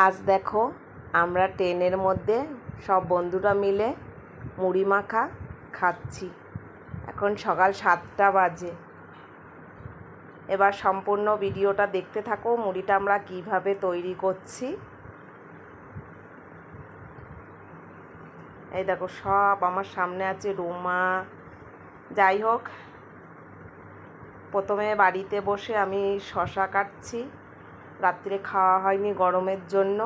আজ দেখো আমরা ট্রেনের মধ্যে সব বন্ধুরা মিলে মুড়ি মাখা খাচ্ছি। এখন সকাল 7টা বাজে। এবার সম্পূর্ণ ভিডিওটা দেখতে থাকো, মুড়িটা আমরা কিভাবে তৈরি করছি। এই দেখো সব আমার সামনে আছে রুমা। যাই হোক, প্রথমে বাড়িতে বসে আমি শসা কাটছি। রাত্রে খাওয়া হয়নি গরমের জন্য,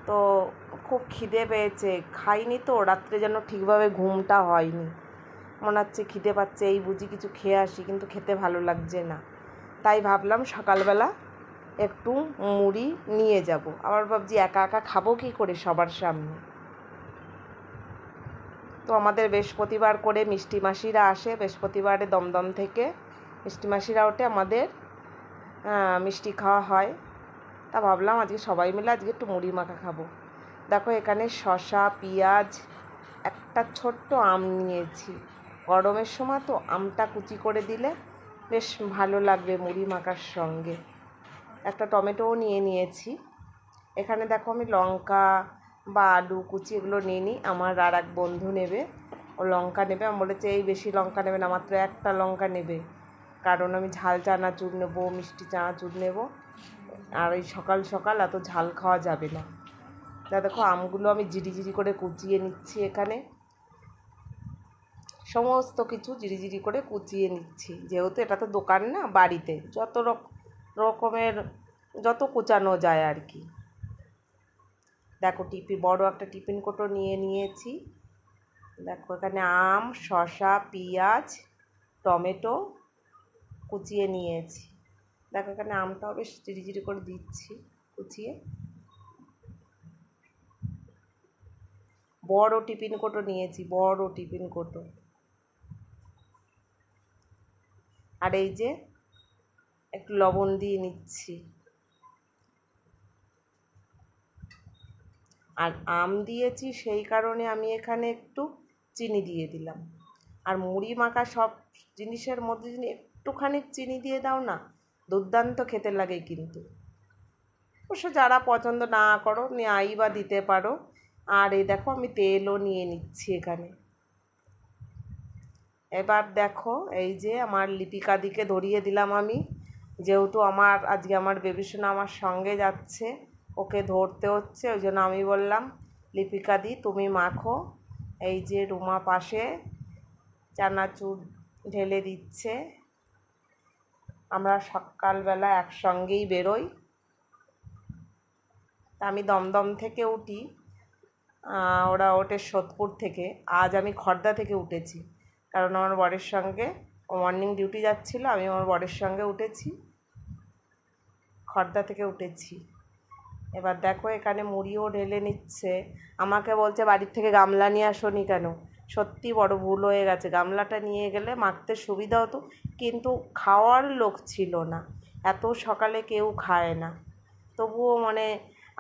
তো খুব খিদে পেয়েছে, খাইনি তো রাত্রে, যেন ঠিকভাবে ঘুমটা হয়নি। মনে হচ্ছে খিদে পাচ্ছে, এই বুঝি কিছু খেয়ে আসি, কিন্তু খেতে ভালো লাগছে না। তাই ভাবলাম সকালবেলা একটু মুড়ি নিয়ে যাব। আবার ভাবছি একা একা খাবো কী করে সবার সামনে। তো আমাদের বৃহস্পতিবার করে মিষ্টি মাসিরা আসে, বৃহস্পতিবারে দমদম থেকে মিষ্টি মাসিরা ওঠে, আমাদের মিষ্টি খাওয়া হয়। তা ভাবলাম আজকে সবাই মিলে আজকে একটু মুড়ি মাখা খাবো। দেখো এখানে শসা, পেঁয়াজ, একটা ছোট্ট আম নিয়েছি। গরমের সময় তো আমটা কুচি করে দিলে বেশ ভালো লাগবে মুড়ি মাখার সঙ্গে। একটা টমেটোও নিয়েছি। এখানে দেখো আমি লঙ্কা বা আলু কুচি এগুলো নিয়ে নিই। আমার আর এক বন্ধু নেবে, ও লঙ্কা নেবে। আমি বলেছি এই বেশি লঙ্কা নেবে না, মাত্র একটা লঙ্কা নেবে, কারণ আমি ঝাল চানাচুর নেবো, মিষ্টি চানাচুর নেবো, আর এই সকাল সকাল এত ঝাল খাওয়া যাবে না। তা দেখো আমগুলো আমি জিরি করে কুচিয়ে নিচ্ছি। এখানে সমস্ত কিছু জিরি করে কুচিয়ে নিচ্ছি, যেহেতু এটা তো দোকান না, বাড়িতে যত রকমের যত কুচানো যায় আর কি। দেখো বড় একটা টিফিন কোটো নিয়েছি। দেখো এখানে আম, শসা, পেঁয়াজ, টমেটো কুচিয়ে নিয়েছি। দেখো এখানে আমটাও বেশ জিরি করে দিচ্ছি কুচিয়ে। বড় টিফিন কোটো নিয়েছি, বড় টিফিন কোটো। আর এই যে একটু লবণ দিয়ে নিচ্ছি। আর আম দিয়েছি সেই কারণে আমি এখানে একটু চিনি দিয়ে দিলাম। আর মুড়ি মাখা সব জিনিসের মধ্যে যদি একটুখানি চিনি দিয়ে দাও না, দুর্দান্ত খেতে লাগে কিন্তু। অবশ্য যারা পছন্দ না করো নাই বা দিতে পারো। আর এই দেখো আমি তেলও নিয়ে নিচ্ছি এখানে। এবার দেখো এই যে আমার লিপিকাদিকে ধরিয়ে দিলাম আমি, যেহেতু আজকে আমার বেবিসোনা আমার সঙ্গে যাচ্ছে, ওকে ধরতে হচ্ছে, ওই জন্য আমি বললাম লিপিকাদি তুমি মাখো। এই যে রুমা পাশে চানাচুর ঢেলে দিচ্ছে। আমরা সকালবেলা একসঙ্গেই বেরোই। তা আমি দমদম থেকে উঠি, ওরা ওঠে সোদপুর থেকে। আজ আমি খড়দা থেকে উঠেছি, কারণ আমার বরের সঙ্গে মর্নিং ডিউটি যাচ্ছিলো, আমি আমার বরের সঙ্গে উঠেছি, খড়দা থেকে উঠেছি। এবার দেখো এখানে মুড়িও ঢেলে নিচ্ছে। আমাকে বলছে বাড়ির থেকে গামলা নিয়ে আসোনি কেন। সত্যি বড় ভুল হয়ে গেছে, গামলাটা নিয়ে গেলে মাখতে সুবিধা হতো, কিন্তু খাওয়ার লোক ছিল না, এত সকালে কেউ খায় না। তবুও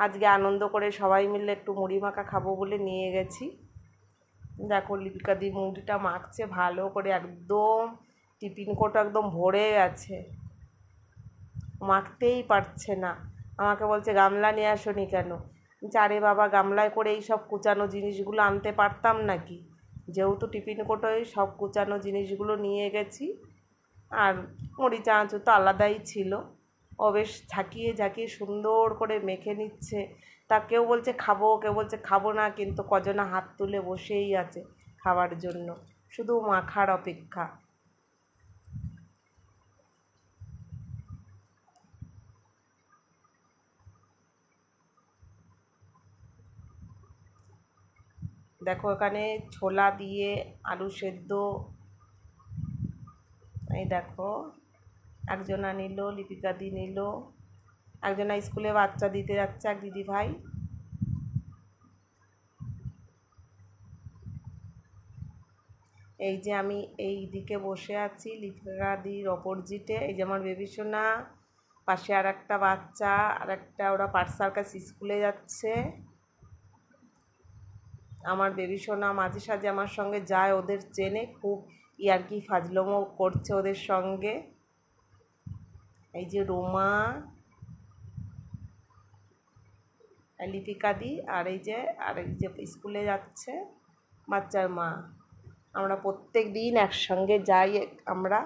আজকে আনন্দ করে সবাই মিলে একটু মুড়ি মাখা খাবো বলে নিয়ে গেছি। দেখো লিপিকাদি মুড়িটা মাখছে ভালো করে, একদম টিফিন কোটা একদম ভরে গেছে, মাখতেই পারছে না। আমাকে বলছে গামলা নিয়ে আসোনি কেন। আরে বাবা, গামলায় করে এই সব কুচানো জিনিসগুলো আনতে পারতাম নাকি, যেহেতু টিফিন কোটোয় সব কুচানো জিনিসগুলো নিয়ে গেছি। আর মুড়ি চানাচুর তো আলাদাই ছিল। ও বেশ ঝাঁকিয়ে সুন্দর করে মেখে নিচ্ছে। তা কেউ বলছে খাবো, কেউ বলছে খাবো না, কিন্তু কজনা হাত তুলে বসেই আছে খাওয়ার জন্য, শুধু মাখার অপেক্ষা। দেখো এখানে ছোলা দিয়ে আলু সেদ্ধ, এই দেখো একজনা নিল, লিপিকাদি নিল, একজনা স্কুলে বাচ্চা দিতে যাচ্ছে, এক দিদি ভাই। এই যে আমি এই দিকে বসে আছি লিপিকাদির অপোজিটে। এই যে আমার বেবিসোনা, পাশে আর একটা বাচ্চা, আর একটা, ওরা পার্থ সার্কাস স্কুলে যাচ্ছে। আমার বেবিসোনা মাঝে সাঝে আমার সঙ্গে যায়, ওদের চেনে, খুব ইয়ার্কি ফাজলমো করছে ওদের সঙ্গে। এই যে রোমা, লিপিকা দি আর এই যে স্কুলে যাচ্ছে বাচ্চার মা। আমরা প্রত্যেক দিন একসঙ্গে যাই আমরা।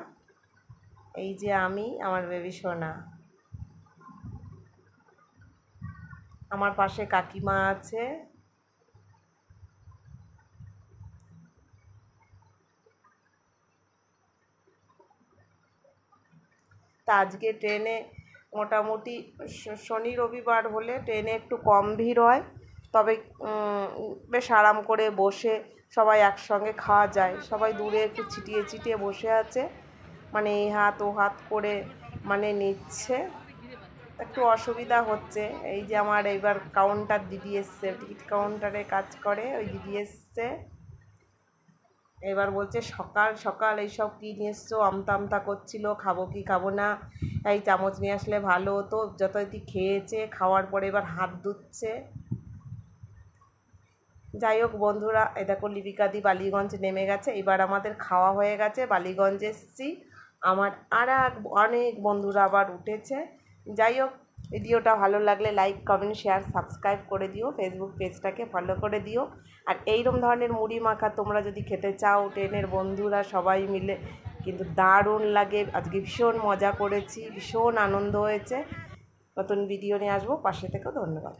এই যে আমি, আমার বেবি সোনা, আমার পাশে কাকিমা আছে। তা আজকে ট্রেনে মোটামুটি শনি রবিবার হলে ট্রেনে একটু কম ভিড় হয়, তবে বেশ আরাম করে বসে সবাই একসঙ্গে খাওয়া যায়। সবাই দূরে একটু ছিটিয়ে ছিটিয়ে বসে আছে, মানে এই হাত ও হাত করে মানে নিচ্ছে, একটু অসুবিধা হচ্ছে। এই যে আমার এইবার কাউন্টার দিদি এসছে, টিকিট কাউন্টারে কাজ করে ওই দিদি এসছে। এবার বলছে সকাল সকাল এইসব কী নিয়ে এসছো, আমতা আমতা করছিল, খাবো কি খাবো না, এই চামচ নিয়ে আসলে ভালো হতো। যথারীতি খেয়েছে, খাওয়ার পরে এবার হাত ধুচ্ছে। যাই হোক বন্ধুরা, এই দেখো লিপিকাদি বালিগঞ্জ নেমে গেছে। এবার আমাদের খাওয়া হয়ে গেছে, বালিগঞ্জ এসছি। আমার অনেক বন্ধুরা আবার উঠেছে। যাই হোক, ভিডিওটা ভালো লাগলে লাইক কমেন্ট শেয়ার সাবস্ক্রাইব করে দিও, ফেসবুক পেজটাকে ফলো করে দিও। আর এইরকম ধরনের মুড়ি মাখা তোমরা যদি খেতে চাও, ট্রেনের বন্ধুরা সবাই মিলে, কিন্তু দারুণ লাগে। আজকে ভীষণ মজা করেছি, ভীষণ আনন্দ হয়েছে। নতুন ভিডিও নিয়ে আসবো, পাশে থেকেও ধন্যবাদ।